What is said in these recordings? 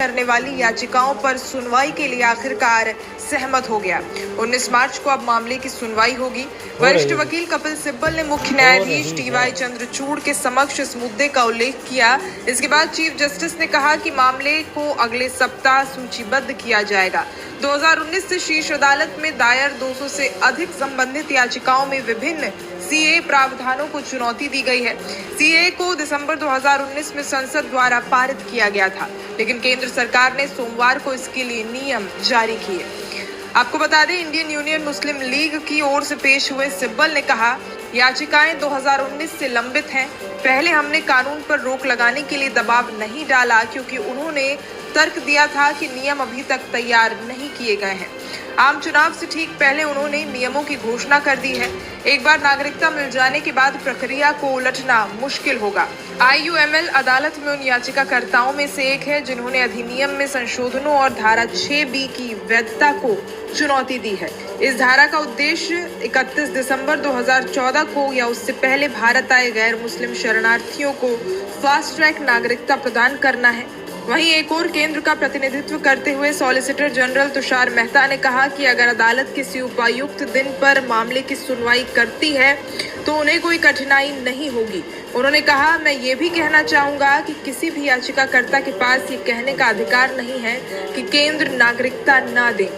करने वाली याचिकाओं पर सुनवाई के लिए आखिरकार सहमत हो गया। 19 मार्च को अब मामले की सुनवाई होगी। वरिष्ठ वकील कपिल सिब्बल ने मुख्य न्यायाधीश टी.वाई. चंद्रचूड़ के समक्ष इस मुद्दे का उल्लेख किया। इसके बाद चीफ जस्टिस ने कहा कि मामले को अगले सप्ताह सूचीबद्ध किया जाएगा। 2019 से शीर्ष अदालत में दायर 200 से अधिक संबंधित याचिकाओं में विभिन्न सीए प्रावधानों को चुनौती दी गई है। सीए को दिसंबर 2019 में संसद द्वारा पारित किया गया था, लेकिन केंद्र सरकार ने सोमवार को इसके लिए नियम जारी किए। आपको बता दें, इंडियन यूनियन मुस्लिम लीग की ओर से पेश हुए सिब्बल ने कहा, याचिकाएं 2019 से लंबित हैं। पहले हमने कानून पर रोक लगाने के लिए दबाव नहीं डाला क्योंकि उन्होंने तर्क दिया था कि नियम अभी तक तैयार नहीं किए गए हैं। आम चुनाव से ठीक पहले उन्होंने नियमों की घोषणा कर दी है। एक बार नागरिकता मिल जाने के बाद प्रक्रिया को उलटना मुश्किल होगा। IUML अदालत में उन याचिकाकर्ताओं में से एक है जिन्होंने अधिनियम में संशोधनों और धारा 6B की वैधता को चुनौती दी है। इस धारा का उद्देश्य 31 दिसंबर 2014 को या उससे पहले भारत आए गैर मुस्लिम शरणार्थियों को फास्ट ट्रैक नागरिकता प्रदान करना है। वहीं एक और केंद्र का प्रतिनिधित्व करते हुए सॉलिसिटर जनरल तुषार मेहता ने कहा कि अगर अदालत किसी उपायुक्त दिन पर मामले की सुनवाई करती है तो उन्हें कोई कठिनाई नहीं होगी। उन्होंने कहा, मैं ये भी कहना चाहूंगा कि किसी भी याचिकाकर्ता के पास ये कहने का अधिकार नहीं है कि केंद्र नागरिकता ना दे।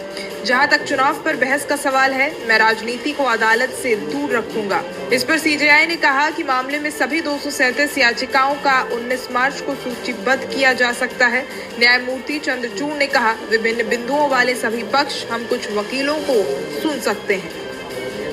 जहां तक चुनाव पर बहस का सवाल है, मैं राजनीति को अदालत से दूर रखूंगा। इस पर CJI ने कहा कि मामले में सभी 237 याचिकाओं का 19 मार्च को सूचीबद्ध किया जा सकता है। न्यायमूर्ति चंद्रचूड़ ने कहा, विभिन्न बिंदुओं वाले सभी पक्ष हम कुछ वकीलों को सुन सकते हैं।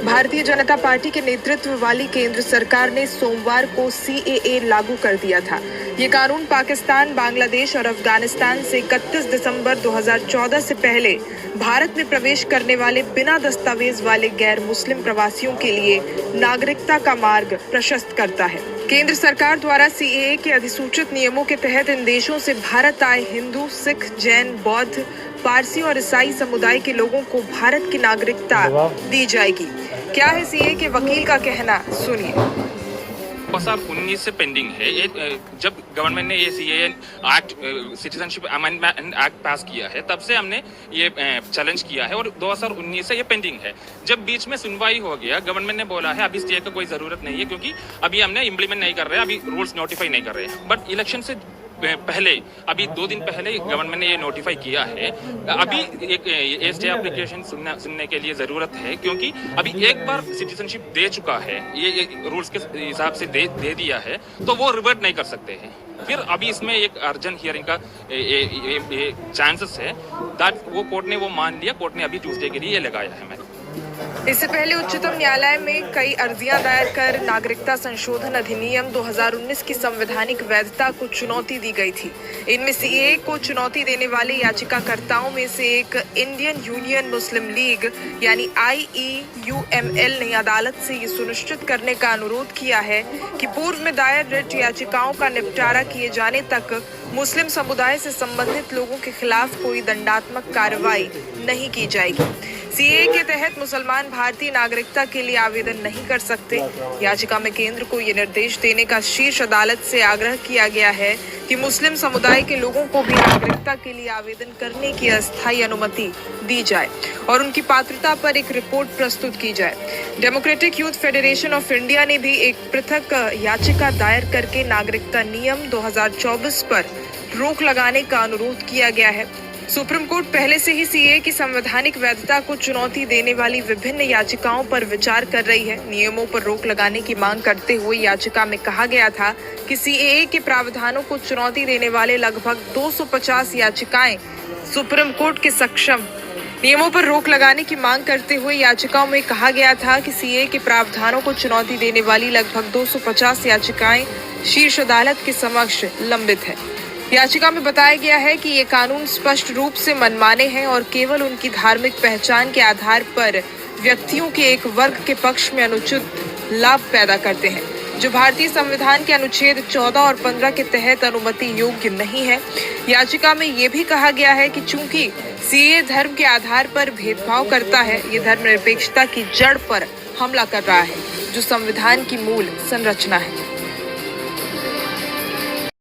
भारतीय जनता पार्टी के नेतृत्व वाली केंद्र सरकार ने सोमवार को CAA लागू कर दिया था। ये कानून पाकिस्तान, बांग्लादेश और अफगानिस्तान से 31 दिसंबर 2014 से पहले भारत में प्रवेश करने वाले बिना दस्तावेज वाले गैर मुस्लिम प्रवासियों के लिए नागरिकता का मार्ग प्रशस्त करता है। केंद्र सरकार द्वारा CAA के अधिसूचित नियमों के तहत इन देशों से भारत आए हिंदू, सिख, जैन, बौद्ध, पारसी और ईसाई समुदाय के लोगों को भारत की नागरिकता दी जाएगी। क्या है CAA के वकील का कहना, सुनिए। 2019 से पेंडिंग है। ये जब गवर्नमेंट ने ये CAA act, citizenship amendment act पास किया है, तब से हमने ये चैलेंज किया है और 2019 से ये पेंडिंग है। जब बीच में सुनवाई हो गया, गवर्नमेंट ने बोला है अभी स्टे का कोई ज़रूरत नहीं है क्योंकि अभी हमने इम्प्लीमेंट नहीं कर रहे, अभी रूल्स नोटिफाई नहीं कर रहे हैं। बट इलेक्शन से पहले, अभी 2 दिन पहले गवर्नमेंट ने ये नोटिफाई किया है। अभी एक स्टे एप्लीकेशन सुनने के लिए ज़रूरत है क्योंकि अभी एक बार सिटीजनशिप दे चुका है, ये रूल्स के हिसाब से दे दिया है, तो वो रिवर्ट नहीं कर सकते हैं। फिर अभी इसमें एक अर्जेंट हियरिंग का चांसेस है दैट वो कोर्ट ने वो मान लिया। कोर्ट ने अभी ट्यूसडे के लिए ये लगाया है। मैंने इससे पहले उच्चतम न्यायालय में कई अर्जियां दायर कर नागरिकता संशोधन अधिनियम 2019 की संवैधानिक वैधता को चुनौती दी गई थी। इनमें CAA को चुनौती देने वाले याचिकाकर्ताओं में से एक इंडियन यूनियन मुस्लिम लीग यानी IEUML ने अदालत से ये सुनिश्चित करने का अनुरोध किया है कि पूर्व में दायर रिट याचिकाओं का निपटारा किए जाने तक मुस्लिम समुदाय से संबंधित लोगों के खिलाफ कोई दंडात्मक कार्रवाई नहीं की जाएगी। CAA के तहत मुसलमान भारतीय नागरिकता के लिए आवेदन नहीं कर सकते। याचिका में केंद्र को ये निर्देश देने का शीर्ष अदालत से आग्रह किया गया है कि मुस्लिम समुदाय के लोगों को भी नागरिकता के लिए आवेदन करने की अस्थायी अनुमति दी जाए और उनकी पात्रता पर एक रिपोर्ट प्रस्तुत की जाए। Democratic youth federation of India ने भी एक पृथक याचिका दायर करके नागरिकता नियम 2024 पर रोक लगाने का अनुरोध किया गया है। सुप्रीम कोर्ट पहले से ही CAA की संवैधानिक वैधता को चुनौती देने वाली विभिन्न याचिकाओं पर विचार कर रही है। नियमों पर रोक लगाने की मांग करते हुए याचिका में कहा गया था कि CAA के प्रावधानों को चुनौती देने वाले लगभग 250 याचिकाएं सुप्रीम कोर्ट के सक्षम। नियमों पर रोक लगाने की मांग करते हुए याचिकाओं में कहा गया था कि CAA के प्रावधानों को चुनौती देने वाली लगभग 250 याचिकाएं शीर्ष अदालत के समक्ष लंबित है। याचिका में बताया गया है कि ये कानून स्पष्ट रूप से मनमाने हैं और केवल उनकी धार्मिक पहचान के आधार पर व्यक्तियों के एक वर्ग के पक्ष में अनुचित लाभ पैदा करते हैं, जो भारतीय संविधान के अनुच्छेद 14 और 15 के तहत अनुमति योग्य नहीं है। याचिका में ये भी कहा गया है कि चूंकि CAA धर्म के आधार पर भेदभाव करता है, ये धर्मनिरपेक्षता की जड़ पर हमला कर रहा है, जो संविधान की मूल संरचना है।